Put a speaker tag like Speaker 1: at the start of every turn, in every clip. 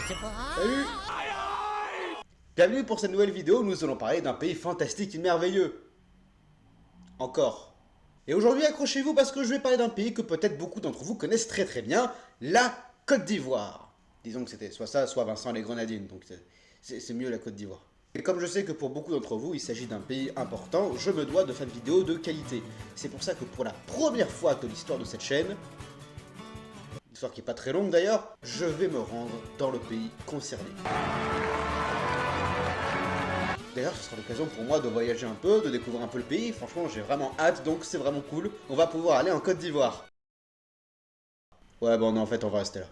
Speaker 1: Salut! Bienvenue pour cette nouvelle vidéo où nous allons parler d'un pays fantastique et merveilleux. Encore. Et aujourd'hui, accrochez-vous parce que je vais parler d'un pays que peut-être beaucoup d'entre vous connaissent très très bien, la Côte d'Ivoire. Disons que c'était soit ça, soit Vincent les Grenadines, donc c'est mieux la Côte d'Ivoire. Et comme je sais que pour beaucoup d'entre vous, il s'agit d'un pays important, je me dois de faire une vidéo de qualité. C'est pour ça que pour la première fois de l'histoire de cette chaîne, histoire qui n'est pas très longue d'ailleurs, je vais me rendre dans le pays concerné. D'ailleurs, ce sera l'occasion pour moi de voyager un peu, de découvrir un peu le pays. Franchement, j'ai vraiment hâte, donc c'est vraiment cool. On va pouvoir aller en Côte d'Ivoire. Ouais, bon, non, en fait, on va rester là.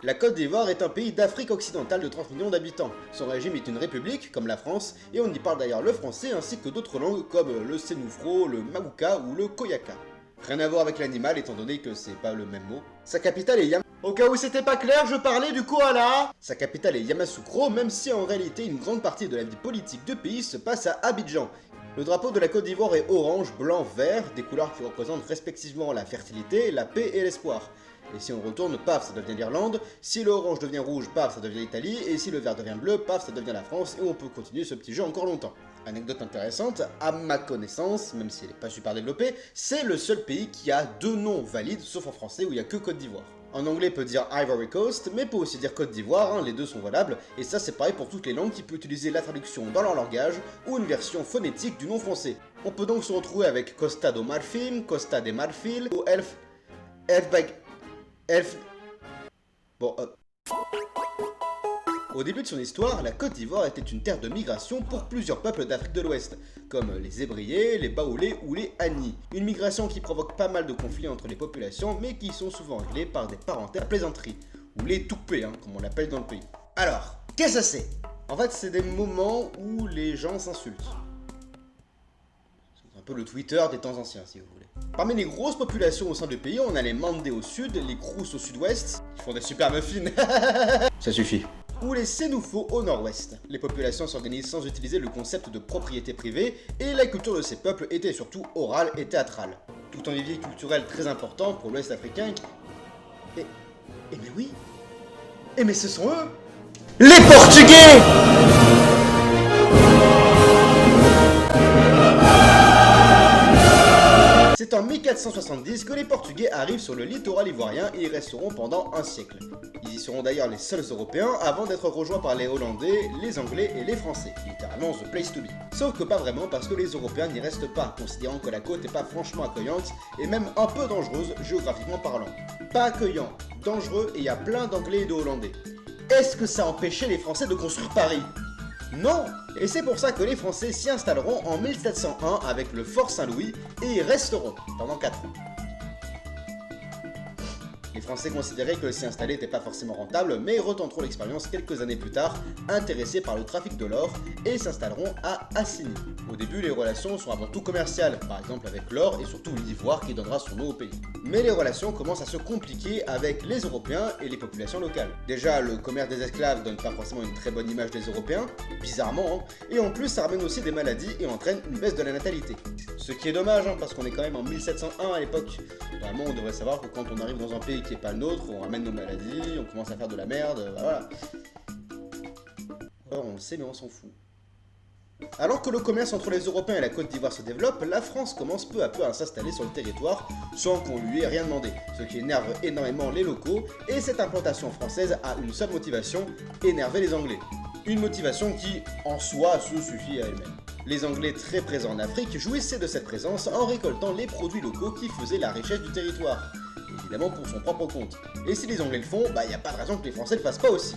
Speaker 1: La Côte d'Ivoire est un pays d'Afrique occidentale de 30 millions d'habitants. Son régime est une république, comme la France, et on y parle d'ailleurs le français ainsi que d'autres langues comme le sénoufro, le magouka ou le koyaka. Rien à voir avec l'animal étant donné que c'est pas le même mot. Sa capitale est Au cas où c'était pas clair, je parlais du koala. Sa capitale est Yamoussoukro, même si en réalité une grande partie de la vie politique du pays se passe à Abidjan. Le drapeau de la Côte d'Ivoire est orange, blanc, vert, des couleurs qui représentent respectivement la fertilité, la paix et l'espoir. Et si on retourne, paf, ça devient l'Irlande, si l'orange devient rouge, paf, ça devient l'Italie, et si le vert devient bleu, paf, ça devient la France, et on peut continuer ce petit jeu encore longtemps. Anecdote intéressante, à ma connaissance, même si elle n'est pas super développée, c'est le seul pays qui a deux noms valides, sauf en français où il n'y a que Côte d'Ivoire. En anglais peut dire Ivory Coast, mais peut aussi dire Côte d'Ivoire, hein, les deux sont valables, et ça c'est pareil pour toutes les langues qui peuvent utiliser la traduction dans leur langage, ou une version phonétique du nom français. On peut donc se retrouver avec Costa do Marfil, Costa de Marfil, ou Bon, Au début de son histoire, la Côte d'Ivoire était une terre de migration pour plusieurs peuples d'Afrique de l'Ouest, comme les Zébriers, les Baoulés ou les Agnis. Une migration qui provoque pas mal de conflits entre les populations, mais qui sont souvent réglés par des parentés à plaisanterie, ou les toupés, hein, comme on l'appelle dans le pays. Alors, qu'est-ce que c'est? En fait, c'est des moments où les gens s'insultent. C'est un peu le Twitter des temps anciens, si vous voulez. Parmi les grosses populations au sein du pays, on a les Mandés au sud, les Krous au sud-ouest, qui font des super muffins. Ça suffit. Ou les Sénoufos au nord-ouest. Les populations s'organisent sans utiliser le concept de propriété privée, et la culture de ces peuples était surtout orale et théâtrale. Tout un vivier culturel très important pour l'ouest africain qui... mais oui. Mais ce sont eux, les Portugais! C'est en 1470 que les Portugais arrivent sur le littoral ivoirien et y resteront pendant un siècle. Ils y seront d'ailleurs les seuls Européens avant d'être rejoints par les Hollandais, les Anglais et les Français, littéralement the place to be. Sauf que pas vraiment parce que les Européens n'y restent pas, considérant que la côte n'est pas franchement accueillante et même un peu dangereuse géographiquement parlant. Pas accueillant, dangereux et il y a plein d'Anglais et de Hollandais. Est-ce que ça empêchait les Français de construire Paris ? Non! Et c'est pour ça que les Français s'y installeront en 1701 avec le Fort Saint-Louis et y resteront pendant 4 ans. Les Français considéraient que s'y installer n'était pas forcément rentable, mais retenteront l'expérience quelques années plus tard, intéressés par le trafic de l'or, et s'installeront à Assigny. Au début, les relations sont avant tout commerciales, par exemple avec l'or et surtout l'ivoire qui donnera son nom au pays. Mais les relations commencent à se compliquer avec les Européens et les populations locales. Déjà, le commerce des esclaves donne pas forcément une très bonne image des Européens, bizarrement, hein, et en plus ça ramène aussi des maladies et entraîne une baisse de la natalité. Ce qui est dommage, hein, parce qu'on est quand même en 1701 à l'époque. Normalement, on devrait savoir que quand on arrive dans un pays qui n'est pas le nôtre, on ramène nos maladies, on commence à faire de la merde, voilà. Alors, on le sait, mais on s'en fout. Alors que le commerce entre les Européens et la Côte d'Ivoire se développe, la France commence peu à peu à s'installer sur le territoire sans qu'on lui ait rien demandé, ce qui énerve énormément les locaux, et cette implantation française a une seule motivation, énerver les Anglais. Une motivation qui, en soi, se suffit à elle-même. Les Anglais très présents en Afrique jouissaient de cette présence en récoltant les produits locaux qui faisaient la richesse du territoire. Évidemment pour son propre compte. Et si les Anglais le font, bah y a pas de raison que les Français le fassent pas aussi.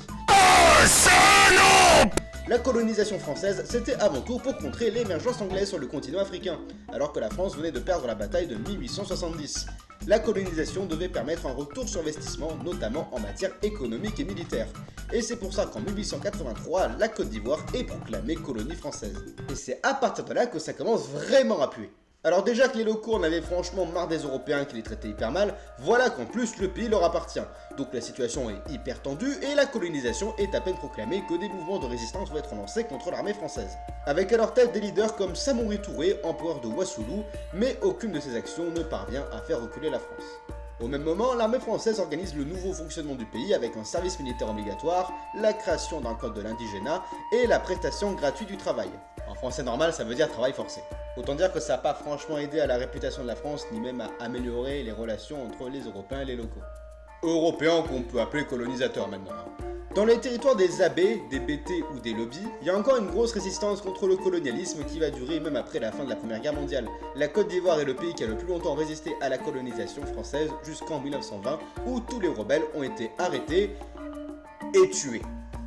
Speaker 1: La colonisation française, c'était avant tout pour contrer l'émergence anglaise sur le continent africain, alors que la France venait de perdre la bataille de 1870. La colonisation devait permettre un retour sur investissement, notamment en matière économique et militaire. Et c'est pour ça qu'en 1883, la Côte d'Ivoire est proclamée colonie française. Et c'est à partir de là que ça commence vraiment à puer. Alors déjà que les locaux en avaient franchement marre des Européens qui les traitaient hyper mal, voilà qu'en plus le pays leur appartient. Donc la situation est hyper tendue et la colonisation est à peine proclamée que des mouvements de résistance vont être lancés contre l'armée française. Avec à leur tête des leaders comme Samori Touré, empereur de Ouassoulou, mais aucune de ces actions ne parvient à faire reculer la France. Au même moment, l'armée française organise le nouveau fonctionnement du pays avec un service militaire obligatoire, la création d'un code de l'indigénat et la prestation gratuite du travail. En français normal, ça veut dire travail forcé. Autant dire que ça n'a pas franchement aidé à la réputation de la France, ni même à améliorer les relations entre les Européens et les locaux. Européens qu'on peut appeler colonisateurs maintenant. Dans les territoires des abbés, des BT ou des lobbies, il y a encore une grosse résistance contre le colonialisme qui va durer même après la fin de la Première Guerre mondiale. La Côte d'Ivoire est le pays qui a le plus longtemps résisté à la colonisation française jusqu'en 1920 où tous les rebelles ont été arrêtés et tués.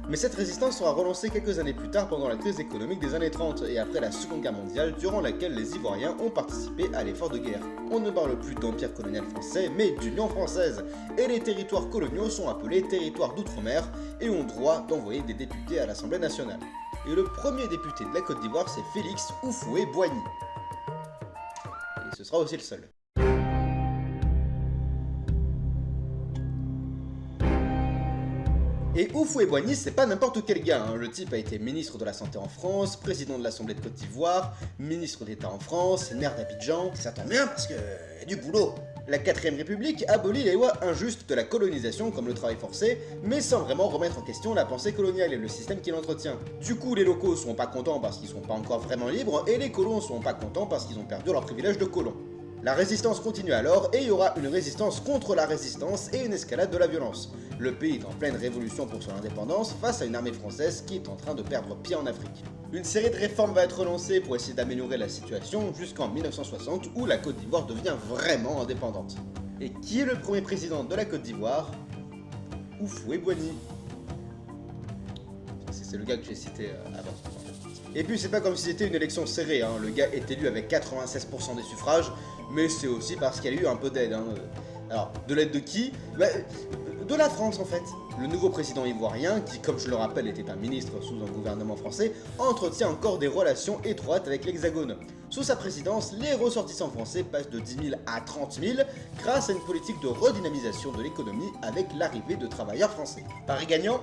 Speaker 1: Mais cette résistance sera relancée quelques années plus tard pendant la crise économique des années 30 et après la Seconde Guerre mondiale durant laquelle les Ivoiriens ont participé à l'effort de guerre. On ne parle plus d'empire colonial français mais d'union française et les territoires coloniaux sont appelés territoires d'outre-mer et ont droit d'envoyer des députés à l'Assemblée nationale. Et le premier député de la Côte d'Ivoire c'est Félix Houphouët-Boigny. Et ce sera aussi le seul. Et Houphouët-Boigny, c'est pas n'importe quel gars, hein. Le type a été ministre de la Santé en France, président de l'Assemblée de Côte d'Ivoire, ministre d'État en France, maire d'Abidjan. Ça tombe bien parce que y a du boulot. La 4ème République abolit les lois injustes de la colonisation comme le travail forcé, mais sans vraiment remettre en question la pensée coloniale et le système qui l'entretient. Du coup, les locaux sont pas contents parce qu'ils sont pas encore vraiment libres, et les colons sont pas contents parce qu'ils ont perdu leur privilège de colons. La résistance continue alors, et il y aura une résistance contre la résistance et une escalade de la violence. Le pays est en pleine révolution pour son indépendance face à une armée française qui est en train de perdre pied en Afrique. Une série de réformes va être lancée pour essayer d'améliorer la situation jusqu'en 1960 où la Côte d'Ivoire devient vraiment indépendante. Et qui est le premier président de la Côte d'Ivoire? Houphouët-Boigny. C'est le gars que j'ai cité avant. Et puis c'est pas comme si c'était une élection serrée, hein. Le gars est élu avec 96% des suffrages, mais c'est aussi parce qu'il y a eu un peu d'aide. Hein. Alors, de l'aide de qui? De la France en fait. Le nouveau président ivoirien, qui comme je le rappelle était un ministre sous un gouvernement français, entretient encore des relations étroites avec l'Hexagone. Sous sa présidence, les ressortissants français passent de 10 000 à 30 000 grâce à une politique de redynamisation de l'économie avec l'arrivée de travailleurs français. Paris gagnant?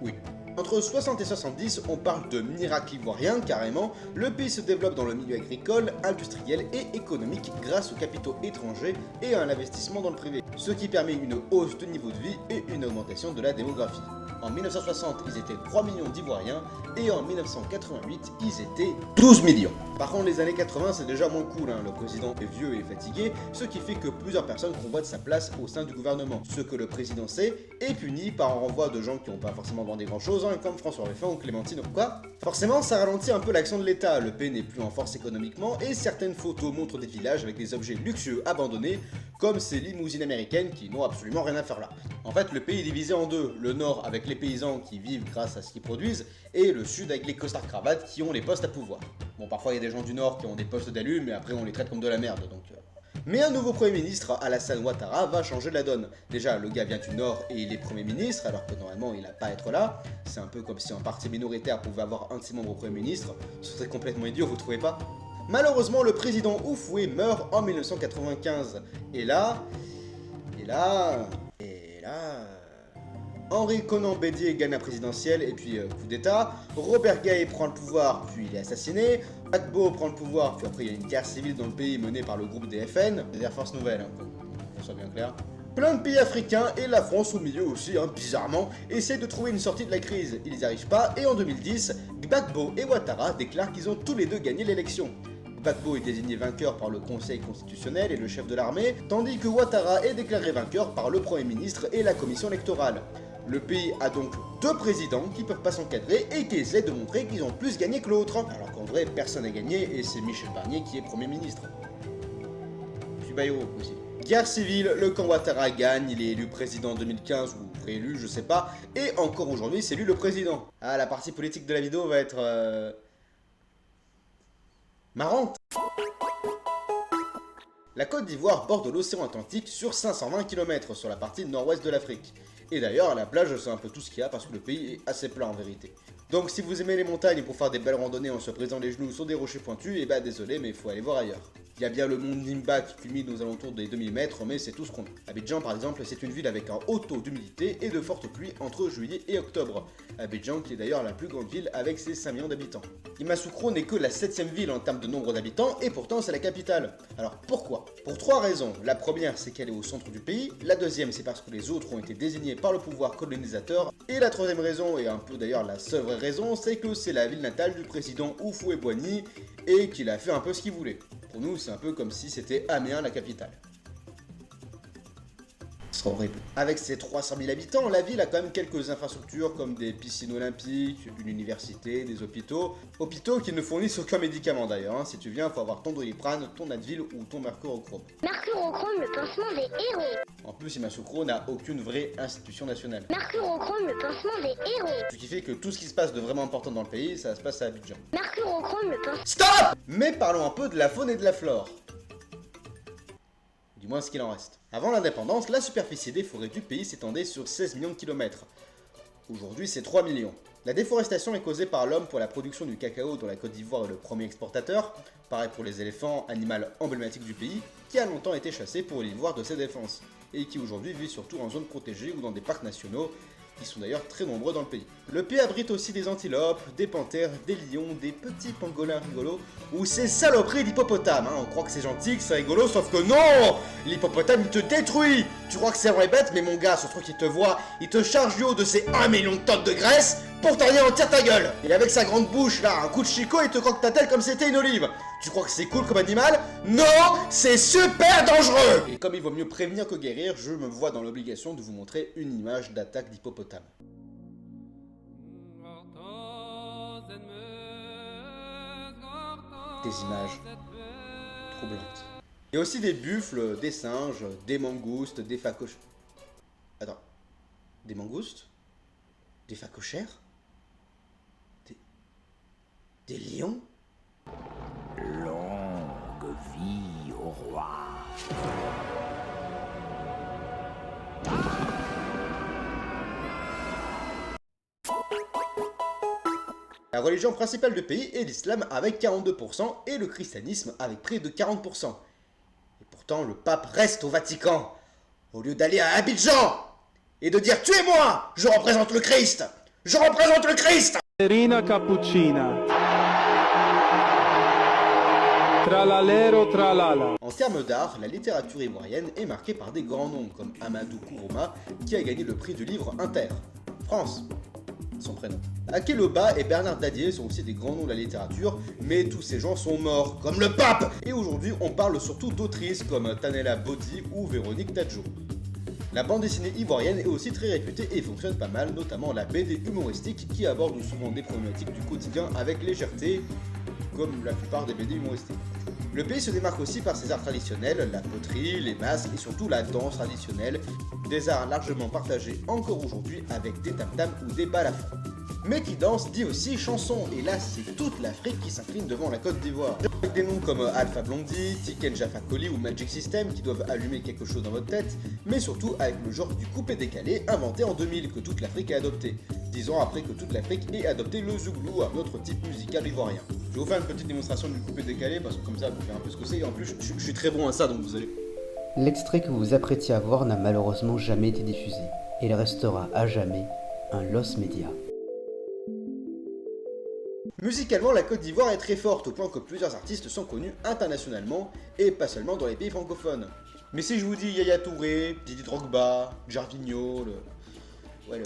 Speaker 1: Oui. Entre 60 et 70, on parle de miracle ivoirien, carrément. Le pays se développe dans le milieu agricole, industriel et économique grâce aux capitaux étrangers et à un investissement dans le privé, ce qui permet une hausse de niveau de vie et une augmentation de la démographie. En 1960, ils étaient 3 millions d'Ivoiriens et en 1988, ils étaient 12 millions. Par contre, les années 80, c'est déjà moins cool, hein. Le président est vieux et fatigué, ce qui fait que plusieurs personnes convoitent sa place au sein du gouvernement. Ce que le président sait est puni par un renvoi de gens qui n'ont pas forcément demandé grand chose, hein, comme François Ruffin ou Clémentine ou quoi. Forcément, ça ralentit un peu l'action de l'État, le pays n'est plus en force économiquement et certaines photos montrent des villages avec des objets luxueux abandonnés, comme ces limousines américaines qui n'ont absolument rien à faire là. En fait, le pays est divisé en deux, le nord avec les paysans qui vivent grâce à ce qu'ils produisent, et le sud avec les costards-cravates qui ont les postes à pouvoir. Bon, parfois il y a des gens du nord qui ont des postes d'élu, mais après on les traite comme de la merde, donc... Mais un nouveau Premier ministre, Alassane Ouattara, va changer la donne. Déjà, le gars vient du Nord et il est Premier ministre, alors que normalement il n'a pas à être là. C'est un peu comme si un parti minoritaire pouvait avoir un de ses membres Premier ministre. Ce serait complètement idiot, vous trouvez pas? Malheureusement, le président Houphouët meurt en 1995. Et là... Henri Konan Bédier gagne la présidentielle et puis coup d'état. Robert Gaye prend le pouvoir puis il est assassiné. Gbagbo prend le pouvoir puis après il y a une guerre civile dans le pays menée par le groupe DFN, des Air Force Nouvelles, hein, qu'on soit bien clair. Plein de pays africains et la France au milieu aussi, hein, bizarrement, essaient de trouver une sortie de la crise. Ils n'y arrivent pas et en 2010, Gbagbo et Ouattara déclarent qu'ils ont tous les deux gagné l'élection. Gbagbo est désigné vainqueur par le Conseil constitutionnel et le chef de l'armée, tandis que Ouattara est déclaré vainqueur par le Premier ministre et la commission électorale. Le pays a donc deux présidents qui peuvent pas s'encadrer et qui essaient de montrer qu'ils ont plus gagné que l'autre, alors qu'en vrai personne n'a gagné et c'est Michel Barnier qui est Premier ministre. Puis Bayrou aussi. Guerre civile, le camp Ouattara gagne, il est élu président en 2015 ou réélu, je sais pas, et encore aujourd'hui c'est lui le président. Ah, la partie politique de la vidéo va être... marrante. La Côte d'Ivoire borde l'océan Atlantique sur 520 km sur la partie nord-ouest de l'Afrique. Et d'ailleurs, à la plage, c'est un peu tout ce qu'il y a parce que le pays est assez plat en vérité. Donc si vous aimez les montagnes pour faire des belles randonnées en se brisant les genoux sur des rochers pointus, et bah désolé, mais il faut aller voir ailleurs. Il y a bien le mont Nimba qui culmine aux alentours des 2000 mètres, mais c'est tout ce qu'on a. Abidjan par exemple, c'est une ville avec un haut taux d'humidité et de fortes pluies entre juillet et octobre. Abidjan qui est d'ailleurs la plus grande ville avec ses 5 millions d'habitants. Yamoussoukro n'est que la 7ème ville en termes de nombre d'habitants et pourtant c'est la capitale. Alors pourquoi? Pour 3 raisons. La première c'est qu'elle est au centre du pays, la deuxième c'est parce que les autres ont été désignés par le pouvoir colonisateur, et la troisième raison, et un peu d'ailleurs la seule vraie raison, c'est que c'est la ville natale du président Houphouët-Boigny et qu'il a fait un peu ce qu'il voulait. Pour nous, c'est un peu comme si c'était Amiens la capitale. C'est horrible. Avec ses 300 000 habitants, la ville a quand même quelques infrastructures comme des piscines olympiques, une université, des hôpitaux. Hôpitaux qui ne fournissent aucun médicament d'ailleurs. Hein. Si tu viens, il faut avoir ton Doliprane, ton Advil ou ton mercurochrome.
Speaker 2: Mercurochrome, le pansement des héros.
Speaker 1: En plus, Yamoussoukro n'a aucune vraie institution nationale.
Speaker 2: Mercurochrome, le pansement des héros.
Speaker 1: Ce qui fait que tout ce qui se passe de vraiment important dans le pays, ça se passe à Abidjan.
Speaker 2: Mercurochrome, le pansement...
Speaker 1: Stop! Mais parlons un peu de la faune et de la flore. Du moins ce qu'il en reste. Avant l'indépendance, la superficie des forêts du pays s'étendait sur 16 millions de kilomètres. Aujourd'hui, c'est 3 millions. La déforestation est causée par l'homme pour la production du cacao dont la Côte d'Ivoire est le premier exportateur. Pareil pour les éléphants, animal emblématique du pays, qui a longtemps été chassé pour l'ivoire de ses défenses, et qui aujourd'hui vit surtout en zone protégée ou dans des parcs nationaux, qui sont d'ailleurs très nombreux dans le pays. Le pays abrite aussi des antilopes, des panthères, des lions, des petits pangolins rigolos, ou ces saloperies d'hippopotames. Hein. On croit que c'est gentil, que c'est rigolo, sauf que non! L'hippopotame il te détruit! Tu crois que c'est vraiment bête, mais mon gars, ce truc il te voit, il te charge du haut de ses 1 million de tonnes de graisse pour t'anéantir ta gueule! Et avec sa grande bouche là, un coup de chicot, il te croque ta tête comme si c'était une olive! Tu crois que c'est cool comme animal? Non! C'est super dangereux! Et comme il vaut mieux prévenir que guérir, je me vois dans l'obligation de vous montrer une image d'attaque d'hippopotame. Des images troublantes. Il y a aussi des buffles, des singes, des mangoustes, des phacochères. Attends. Des mangoustes? Des phacochères? Des lions?
Speaker 3: Longue vie au roi.
Speaker 1: La religion principale du pays est l'islam avec 42% et le christianisme avec près de 40%. Et pourtant, le pape reste au Vatican, au lieu d'aller à Abidjan et de dire « Tuez-moi, je représente le Christ! Je représente le Christ !»
Speaker 4: Serena Cappuccina. Tralalero tralala.
Speaker 1: En termes d'art, la littérature ivoirienne est marquée par des grands noms comme Amadou Kourouma qui a gagné le prix du livre Inter. France, son prénom. Akeloba et Bernard Dadier sont aussi des grands noms de la littérature, mais tous ces gens sont morts, comme le pape! Et aujourd'hui, on parle surtout d'autrices comme Tanella Bodi ou Véronique Tadjo. La bande dessinée ivoirienne est aussi très réputée et fonctionne pas mal, notamment la BD humoristique qui aborde souvent des problématiques du quotidien avec légèreté, comme la plupart des BD humoristiques. Le pays se démarque aussi par ses arts traditionnels, la poterie, les masques et surtout la danse traditionnelle, des arts largement partagés encore aujourd'hui avec des tam-tams ou des balafons. Mais qui danse dit aussi chanson, et là c'est toute l'Afrique qui s'incline devant la Côte d'Ivoire. Avec des noms comme Alpha Blondy, Tiken Jaffa Koli ou Magic System qui doivent allumer quelque chose dans votre tête, mais surtout avec le genre du coupé-décalé inventé en 2000 que toute l'Afrique a adopté, 10 ans après que toute l'Afrique ait adopté le zouglou, un autre type musical ivoirien. Je vais vous faire une petite démonstration du coupé-décalé parce que comme ça vous verrez un peu ce que c'est, et en plus je suis très bon à ça donc vous allez...
Speaker 5: L'extrait que vous vous apprêtiez à voir n'a malheureusement jamais été diffusé. Il restera à jamais un loss média.
Speaker 1: Musicalement, la Côte d'Ivoire est très forte au point que plusieurs artistes sont connus internationalement et pas seulement dans les pays francophones. Mais si je vous dis Yaya Touré, Didi Drogba, Gervinho, le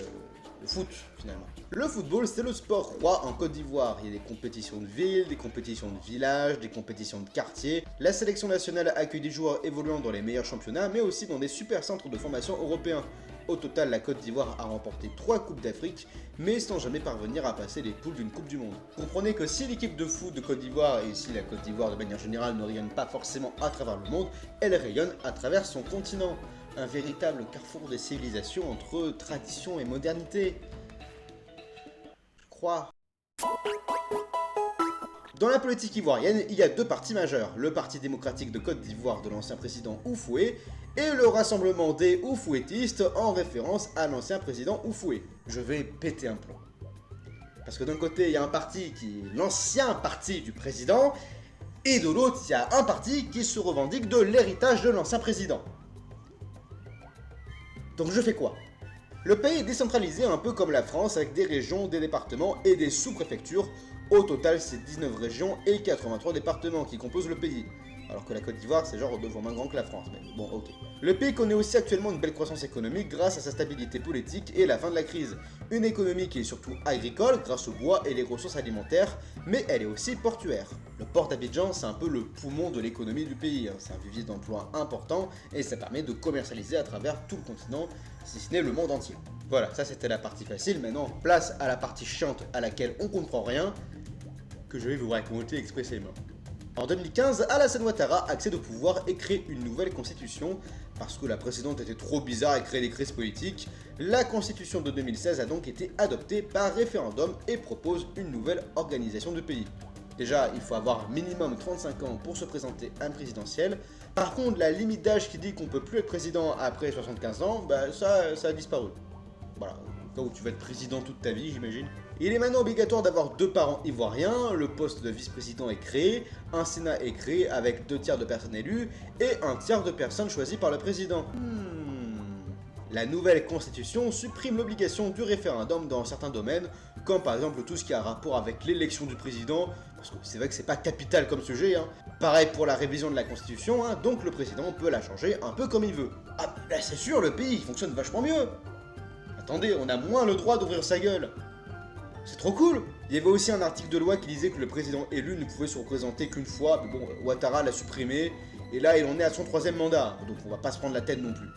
Speaker 1: foot finalement. Le football c'est le sport roi en Côte d'Ivoire. Il y a des compétitions de ville, des compétitions de village, des compétitions de quartier. La sélection nationale accueille des joueurs évoluant dans les meilleurs championnats mais aussi dans des super centres de formation européens. Au total, la Côte d'Ivoire a remporté 3 Coupes d'Afrique, mais sans jamais parvenir à passer les poules d'une Coupe du Monde. Comprenez que si l'équipe de foot de Côte d'Ivoire, et si la Côte d'Ivoire de manière générale ne rayonne pas forcément à travers le monde, elle rayonne à travers son continent. Un véritable carrefour des civilisations entre tradition et modernité. Je crois. Dans la politique ivoirienne, il y a 2 partis majeurs, le Parti démocratique de Côte d'Ivoire de l'ancien président Oufoué et le Rassemblement des Oufouettistes en référence à l'ancien président Oufoué. Je vais péter un plomb. Parce que d'un côté, il y a un parti qui est l'ancien parti du président, Et de l'autre, il y a un parti qui se revendique de l'héritage de l'ancien président. Donc je fais quoi? Le pays est décentralisé un peu comme la France avec des régions, des départements et des sous-préfectures. Au total, c'est 19 régions et 83 départements qui composent le pays. Alors que la Côte d'Ivoire, c'est genre 2 fois moins grand que la France, mais bon, ok. Le pays connaît aussi actuellement une belle croissance économique grâce à sa stabilité politique et la fin de la crise. Une économie qui est surtout agricole grâce au bois et les ressources alimentaires, mais elle est aussi portuaire. Le port d'Abidjan, c'est un peu le poumon de l'économie du pays. C'est un vivier d'emplois important et ça permet de commercialiser à travers tout le continent, si ce n'est le monde entier. Voilà, ça c'était la partie facile. Maintenant, place à la partie chiante à laquelle on comprend rien, que je vais vous raconter expressément. En 2015, Alassane Ouattara accède au pouvoir et crée une nouvelle constitution. Parce que la précédente était trop bizarre et créait des crises politiques, la constitution de 2016 a donc été adoptée par référendum et propose une nouvelle organisation de pays. Déjà, il faut avoir minimum 35 ans pour se présenter à une présidentielle. Par contre, la limite d'âge qui dit qu'on peut plus être président après 75 ans, bah ça a disparu. Voilà, au cas où tu vas être président toute ta vie, j'imagine. Il est maintenant obligatoire d'avoir 2 parents ivoiriens, le poste de vice-président est créé, un sénat est créé avec 2 tiers de personnes élues et 1 tiers de personnes choisies par le président. La nouvelle constitution supprime l'obligation du référendum dans certains domaines, comme par exemple tout ce qui a rapport avec l'élection du président, parce que c'est vrai que c'est pas capital comme sujet. Pareil pour la révision de la constitution, donc le président peut la changer un peu comme il veut. Ah, là c'est sûr, le pays fonctionne vachement mieux. Attendez, on a moins le droit d'ouvrir sa gueule. C'est trop cool! Il y avait aussi un article de loi qui disait que le président élu ne pouvait se représenter qu'une fois, mais bon, Ouattara l'a supprimé, et là il en est à son 3e mandat, donc on va pas se prendre la tête non plus.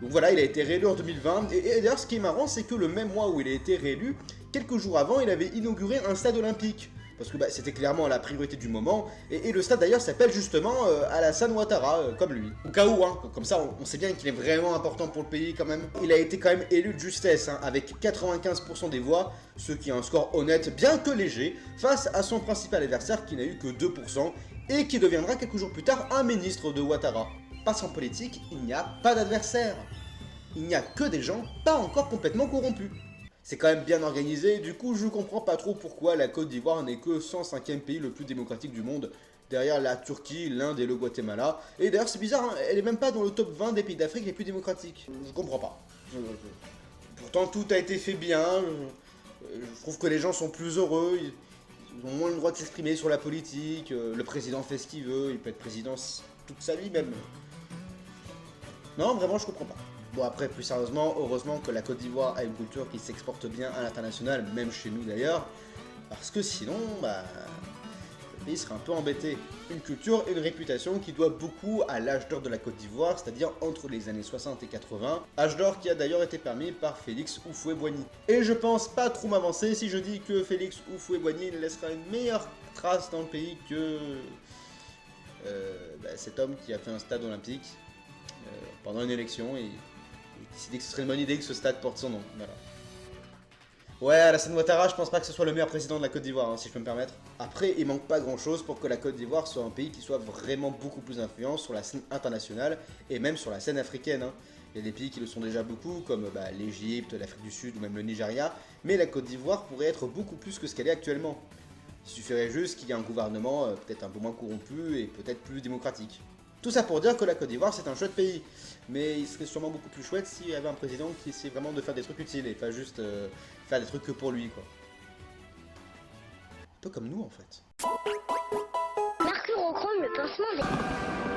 Speaker 1: Donc voilà, il a été réélu en 2020, et d'ailleurs ce qui est marrant, c'est que le même mois où il a été réélu, quelques jours avant, il avait inauguré un stade olympique. Parce que c'était clairement la priorité du moment, et le stade d'ailleurs s'appelle justement Alassane Ouattara, comme lui. Au cas où, comme ça on sait bien qu'il est vraiment important pour le pays quand même. Il a été quand même élu de justesse, avec 95% des voix, ce qui est un score honnête, bien que léger, face à son principal adversaire qui n'a eu que 2%, et qui deviendra quelques jours plus tard un ministre de Ouattara. Parce qu'en politique, il n'y a pas d'adversaire. Il n'y a que des gens pas encore complètement corrompus. C'est quand même bien organisé, du coup je comprends pas trop pourquoi la Côte d'Ivoire n'est que 105e pays le plus démocratique du monde, derrière la Turquie, l'Inde et le Guatemala. Et d'ailleurs c'est bizarre, elle est même pas dans le top 20 des pays d'Afrique les plus démocratiques. Je comprends pas. Pourtant tout a été fait bien, je trouve que les gens sont plus heureux, ils ont moins le droit de s'exprimer sur la politique, le président fait ce qu'il veut, il peut être président toute sa vie même. Non, vraiment je comprends pas. Bon après, plus sérieusement, heureusement que la Côte d'Ivoire a une culture qui s'exporte bien à l'international, même chez nous d'ailleurs, parce que sinon, le pays serait un peu embêté. Une culture et une réputation qui doit beaucoup à l'âge d'or de la Côte d'Ivoire, c'est-à-dire entre les années 60 et 80, âge d'or qui a d'ailleurs été permis par Félix Houphouët-Boigny. Et je pense pas trop m'avancer si je dis que Félix Houphouët-Boigny laissera une meilleure trace dans le pays que cet homme qui a fait un stade olympique pendant une élection et décidé que ce serait une bonne idée que ce stade porte son nom. Voilà. Ouais, Alassane Ouattara, je pense pas que ce soit le meilleur président de la Côte d'Ivoire, si je peux me permettre. Après, il manque pas grand chose pour que la Côte d'Ivoire soit un pays qui soit vraiment beaucoup plus influent sur la scène internationale et même sur la scène africaine. Il y a des pays qui le sont déjà beaucoup, comme l'Égypte, l'Afrique du Sud ou même le Nigeria, mais la Côte d'Ivoire pourrait être beaucoup plus que ce qu'elle est actuellement. Il suffirait juste qu'il y ait un gouvernement peut-être un peu moins corrompu et peut-être plus démocratique. Tout ça pour dire que la Côte d'Ivoire c'est un chouette pays, mais il serait sûrement beaucoup plus chouette s'il y avait un président qui essayait vraiment de faire des trucs utiles et pas juste faire des trucs que pour lui quoi. Un peu comme nous en fait.
Speaker 2: Mercure au chrome, le pincement des...